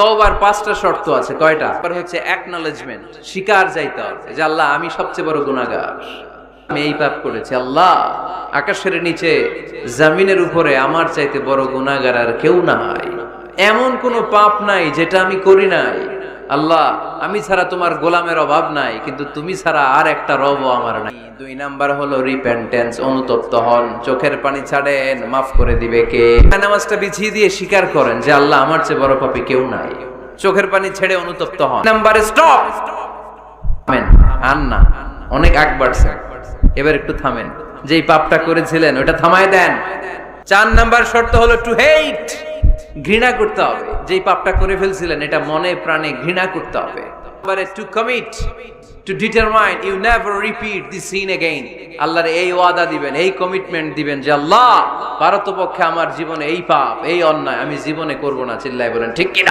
তওবার 5টা শর্ত আছে। কয়টা? তারপর হচ্ছে অ্যাকনলেজমেন্ট, স্বীকার যাইতে হবে যে আল্লাহ আমি সবচেয়ে বড় গুনাহগার, আমি এই পাপ করেছি। আল্লাহ, আকাশের নিচে জমিনের উপরে আমার চাইতে বড় গুনাহগার আর কেউ নাই, এমন কোন পাপ নাই যেটা আমি করি নাই। আল্লাহ, আমি ছাড়া তোমার গোলামের অভাব নাই, কিন্তু তুমি ছাড়া আর একটা রবও আমার নাই। 2 নাম্বার হলো রিপেন্টেন্স, অনুতপ্ত হন, চোখের পানি ছাড়েন, মাফ করে দিবে কে? নামাজটা বিছিয়ে দিয়ে স্বীকার করেন যে আল্লাহ আমার চেয়ে বড় পাপী কেউ নাই, চোখের পানি ছেড়ে অনুতপ্ত হন। নাম্বারে স্টপ, থামেন, আর না, অনেক আগ বাড়ছে, এবার একটু থামেন, যেই পাপটা করেছিলেন ওটা থামায় দেন। 4 নাম্বার শর্ত হলো টু হেট, ঘৃণা করতে হবে, যেই পাপটা করে ফেলছিলেন এটা মনে প্রাণে ঘৃণা করতে হবে। এবারে to commit, to determine you never repeat this sin again. আল্লাহর এই ওয়াদা দিবেন, এই কমিটমেন্ট দিবেন যে আল্লাহ, পারতপক্ষে আমার জীবনে এই পাপ, এই অন্যায় আমি জীবনে করব না। চিল্লায় বলেন ঠিক কিনা?